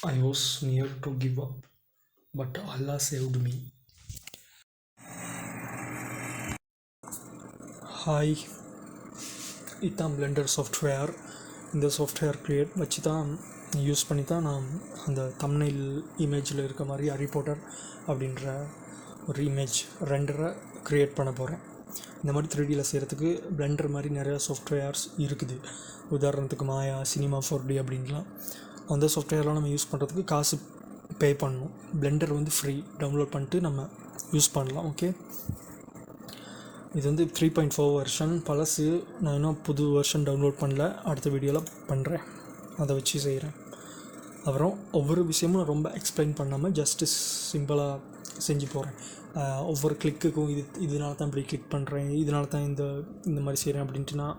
I was near to give up, but Allah saved me. Hi, இதான் Blender software. இந்த software வச்சு தான் use பண்ணி தான் நான் அந்த தம்ப்நெயில் இமேஜில் இருக்க மாதிரி ஹாரி பாட்டர் அப்படின்ற ஒரு இமேஜ் ரெண்டரை க்ரியேட் பண்ண போகிறேன். இந்த மாதிரி 3Dயில் செய்கிறதுக்கு பிளெண்டர் மாதிரி நிறையா சாஃப்ட்வேர்ஸ் இருக்குது. உதாரணத்துக்கு மாயா, சினிமா 4D அப்படின்லாம். அந்த சாஃப்ட்வேர்லாம் நம்ம யூஸ் பண்ணுறதுக்கு காசு பே பண்ணணும். பிளெண்டர் வந்து ஃப்ரீ, டவுன்லோட் பண்ணிட்டு நம்ம யூஸ் பண்ணலாம். ஓகே, இது வந்து 3.4 வெர்ஷன் பழசு. நான் இன்னும் புது வெர்ஷன் டவுன்லோட் பண்ணல, அடுத்த வீடியோவில் பண்ணுறேன், அதை வச்சு செய்கிறேன். அப்புறம் ஒவ்வொரு விஷயமும் ரொம்ப எக்ஸ்பிளைன் பண்ணாமல் ஜஸ்ட்டு சிம்பிளாக செஞ்சு போகிறேன். ஒவ்வொரு கிளிக்குக்கும் இதனால தான் இப்படி கிளிக் பண்ணுறேன், இதனால தான் இந்த மாதிரி செய்கிறேன் அப்படின்ட்டு நான்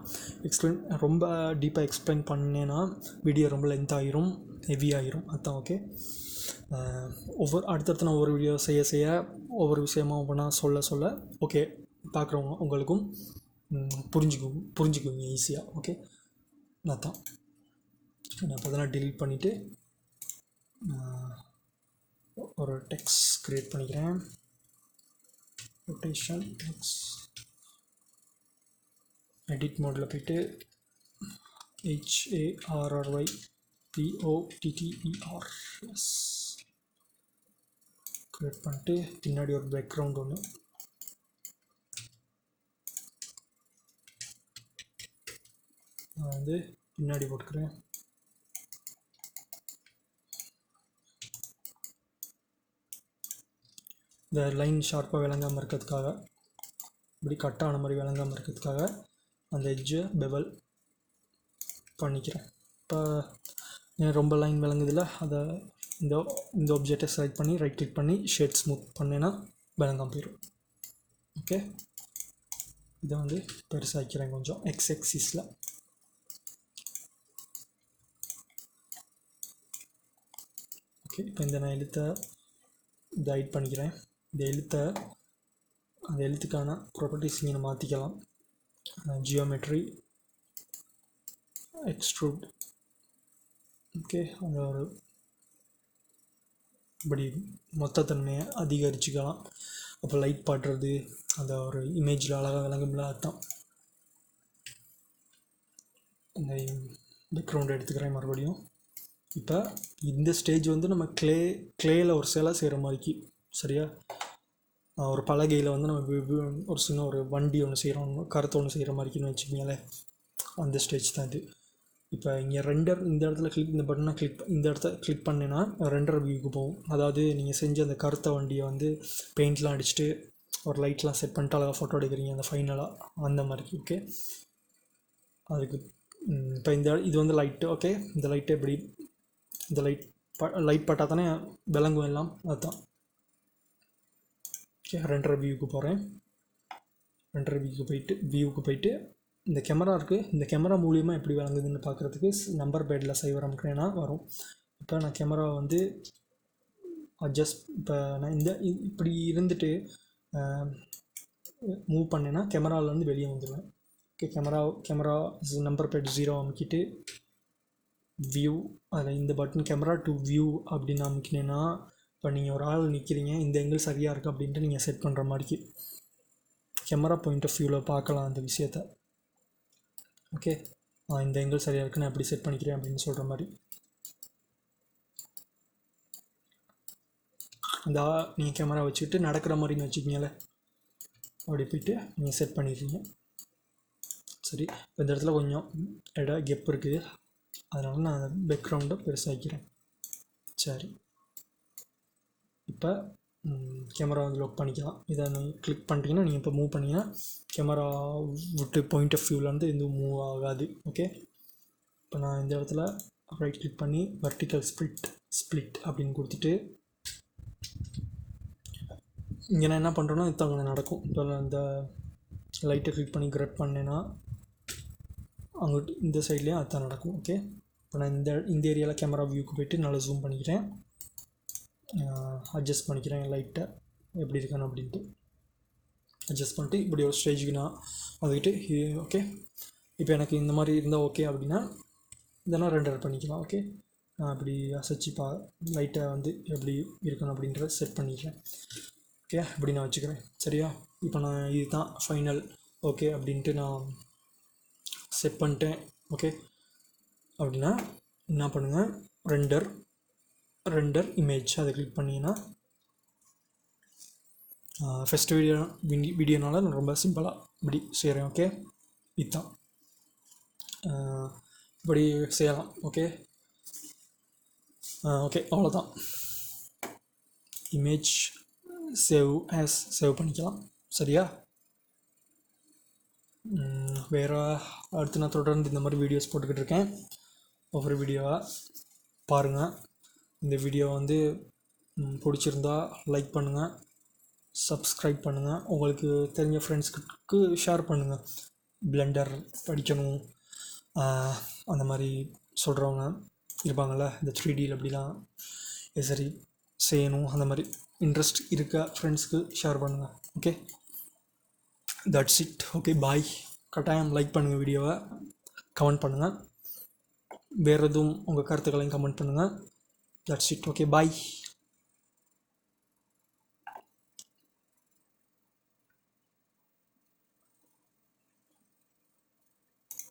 ரொம்ப டீப்பாக எக்ஸ்பிளைன் பண்ணேன்னா வீடியோ ரொம்ப லென்த் ஆகிரும், ஹெவி ஆகிரும். அதுதான். ஓகே, அடுத்தடுத்து நான் ஒவ்வொரு வீடியோ செய்ய ஒவ்வொரு விஷயமாக ஒவ்வொன்றா சொல்ல ஓகே பார்க்குறவங்க உங்களுக்கும் புரிஞ்சுக்குவீங்க ஈஸியாக. ஓகே, நான் தான் நான் அதெல்லாம் டெலீட் பண்ணிவிட்டு ஒரு டெக்ஸ்ட் க்ரியேட் பண்ணிக்கிறேன். ரொட்டேஷன் டெக்ஸ்ட் எடிட் மோடில் போய்ட்டு HARRYPOTTER க்ரியேட் பண்ணிட்டு பின்னாடி ஒரு பேக்ரவுண்ட் ஒன்று நான் வந்து பின்னாடி போட்டுக்கிறேன். இந்த லைன் ஷார்ப்பாக விளங்காமல் இருக்கிறதுக்காக, இப்படி கட்டான மாதிரி விளங்காமல் இருக்கிறதுக்காக அந்த எட்ஜை பெவல் பண்ணிக்கிறேன். இப்போ ரொம்ப லைன் விளங்குதில்ல, அதை இந்த ஆப்ஜெக்டை செலக்ட் பண்ணி ரைட் கிளிக் பண்ணி ஷேட் ஸ்மூத் பண்ணேன்னா விளங்காமல் போயிடும். ஓகே, இதை வந்து பெருசாக்கிறேன் கொஞ்சம் எக்ஸிஸில். ஓகே, இப்போ நான் எழுத்தை இதை ஹைட் பண்ணிக்கிறேன். அந்த எழுத்துக்கான ப்ராப்பர்ட்டிஸ் நீங்கள் மாற்றிக்கலாம். Geometry, extrude. ஓகே, அந்த ஒரு இப்படி மொத்தத்தன்மையை அதிகரிச்சுக்கலாம். அப்போ லைட் பாடுறது அந்த ஒரு இமேஜில் அழகாக விளங்கும்ல, அதுதான். இந்த பேக்ரவுண்ட் எடுத்துக்கிறேன் மறுபடியும். இப்போ இந்த ஸ்டேஜ் வந்து நம்ம கிளேயில் ஒரு சிலை செய்கிற மாதிரிக்கு, சரியா? ஒரு பலகையில் வந்து நம்ம ஒரு சின்ன ஒரு வண்டி ஒன்று செய்கிறோம், கருத்தை ஒன்று செய்கிற மாதிரிக்குன்னு வச்சுக்கோங்களேன். அந்த ஸ்டேஜ் தான் இது. இப்போ இங்கே ரெண்டர் இந்த இடத்துல இந்த பட்டனை இந்த இடத்த கிளிக் பண்ணினா ரெண்டர் வியூக்கு போகும். அதாவது நீங்கள் செஞ்ச அந்த கருத்தை வண்டியை வந்து பெயிண்ட்லாம் அடிச்சுட்டு ஒரு லைட்லாம் செட் பண்ணிட்டு அழகாக ஃபோட்டோ எடுக்கிறீங்க அந்த ஃபைனலாக, அந்த மாதிரி. ஓகே, அதுக்கு இப்போ இது வந்து லைட்டு. ஓகே, இந்த லைட்டு எப்படி இந்த லைட் பட்டால் தானே விளங்கும் எல்லாம், அதுதான். ஓகே, ரெண்டரை வியூக்கு போகிறேன். ரெண்டரை வியூக்கு போயிட்டு இந்த கேமரா இருக்குது, இந்த கேமரா மூலியமாக எப்படி விளங்குதுன்னு பார்க்குறதுக்கு நம்பர் பேடில் சைவர் அமுக்கினேன்னா வரும். இப்போ நான் கேமரா வந்து இப்போ நான் இப்படி இருந்துட்டு மூவ் பண்ணேன்னா கேமராவிலேருந்து வெளியே வந்துடுவேன். ஓகே, கேமரா நம்பர் பேட் 0 அமுக்கிட்டு வியூ, அதில் இந்த பட்டன் கேமரா டு வியூ அப்படின்னு அமுக்கினேன்னா இப்போ நீங்கள் ஒரு ஆள் நிற்கிறீங்க, இந்த எங்கிள் சரியாக இருக்குது அப்படின்ட்டு நீங்கள் செட் பண்ணுற மாதிரிக்கு கேமரா பாயிண்ட் ஆஃப் வியூவில் பார்க்கலாம் அந்த விஷயத்தை. ஓகே, இந்த எங்கிள் சரியாக இருக்குது, நான் எப்படி செட் பண்ணிக்கிறேன் அப்படின்னு சொல்கிற மாதிரி. இந்த நீங்கள் கேமரா வச்சுக்கிட்டு நடக்கிற மாதிரின்னு வச்சுக்கிங்களே, அப்படி போய்ட்டு நீங்கள் செட் பண்ணிடுறீங்க. சரி, இப்போ இந்த இடத்துல கொஞ்சம் கெப் இருக்குது, அதனால் நான் அந்த பேக்ரவுண்டை பெருசாக்கிறேன். சரி, இப்போ கேமரா வந்து லாக் பண்ணிக்கலாம். இதை கிளிக் பண்ணிட்டீங்கன்னா நீங்கள் இப்போ மூவ் பண்ணிங்கன்னா கேமரா விட்டு பாயிண்ட் ஆஃப் வியூவிலேருந்து எதுவும் மூவ் ஆகாது. ஓகே, இப்போ நான் இந்த இடத்துல ரைட் கிளிக் பண்ணி வெர்டிக்கல் ஸ்ப்ளிட் அப்படின்னு கொடுத்துட்டு இங்கே நான் என்ன பண்ணுறேன்னா இது அங்கே நடக்கும். இப்போ இந்த லைட்டை கிளிக் பண்ணி கிராப் பண்ணேன்னா அங்கிட்டு இந்த சைட்லேயும் அதுதான் நடக்கும். ஓகே, இப்போ நான் இந்த ஏரியாவில் கேமரா வியூக்கு போய்ட்டு நல்லா ஜூம் பண்ணிக்கிறேன், அட்ஜஸ்ட் பண்ணிக்கிறேன் லைட்டை எப்படி இருக்கானு அப்படின்ட்டு அட்ஜஸ்ட் பண்ணிட்டு இப்படி ஒரு ஸ்டேஜுக்கு நான் வந்துக்கிட்டு. ஓகே, இப்போ எனக்கு இந்த மாதிரி இருந்தால் ஓகே அப்படின்னா இதெல்லாம் ரெண்டர் பண்ணிக்கலாம். ஓகே, நான் அப்படி அசைச்சு லைட்டை வந்து எப்படி இருக்கணும் அப்படின்றத செட் பண்ணிக்கிறேன். ஓகே, இப்படி நான் வச்சுக்கிறேன். சரியா? இப்போ நான் இதுதான் ஃபைனல் ஓகே அப்படின்ட்டு நான் செட் பண்ணிட்டேன். ஓகே அப்படின்னா என்ன பண்ணுங்கள், ரெண்டர் இமேஜ் அதை கிளிக் பண்ணிங்கன்னா ஃபஸ்ட் வீடியோனால நான் ரொம்ப சிம்பிளாக இப்படி செய்கிறேன். ஓகே, இதுதான் இப்படி செய்யலாம். ஓகே ஓகே, அவ்வளோதான். இமேஜ் சேவ் பண்ணிக்கலாம். சரியா? வேறு அடுத்து நான் தொடர்ந்து இந்த மாதிரி வீடியோஸ் போட்டுக்கிட்டு இருக்கேன். ஒவ்வொரு வீடியோவாக பாருங்கள். இந்த வீடியோ வந்து பிடிச்சிருந்தா லைக் பண்ணுங்கள், சப்ஸ்கிரைப் பண்ணுங்கள், உங்களுக்கு தெரிஞ்ச ஃப்ரெண்ட்ஸ்க்கு ஷேர் பண்ணுங்கள். பிளெண்டர் படிக்கணும் அந்த மாதிரி சொல்கிறவங்க இருப்பாங்கள்ல, இந்த 3Dயில் எப்படிலாம் சரி செய்யணும் அந்த மாதிரி இன்ட்ரெஸ்ட் இருக்க ஃப்ரெண்ட்ஸ்க்கு ஷேர் பண்ணுங்கள். Okay, that's it. ஓகே, பாய். கட்டாயம் லைக் பண்ணுங்கள், வீடியோவை கமெண்ட் பண்ணுங்கள், வேறு எதுவும் உங்கள் கருத்துக்களையும் கமெண்ட் பண்ணுங்கள். That's it. Okay, bye.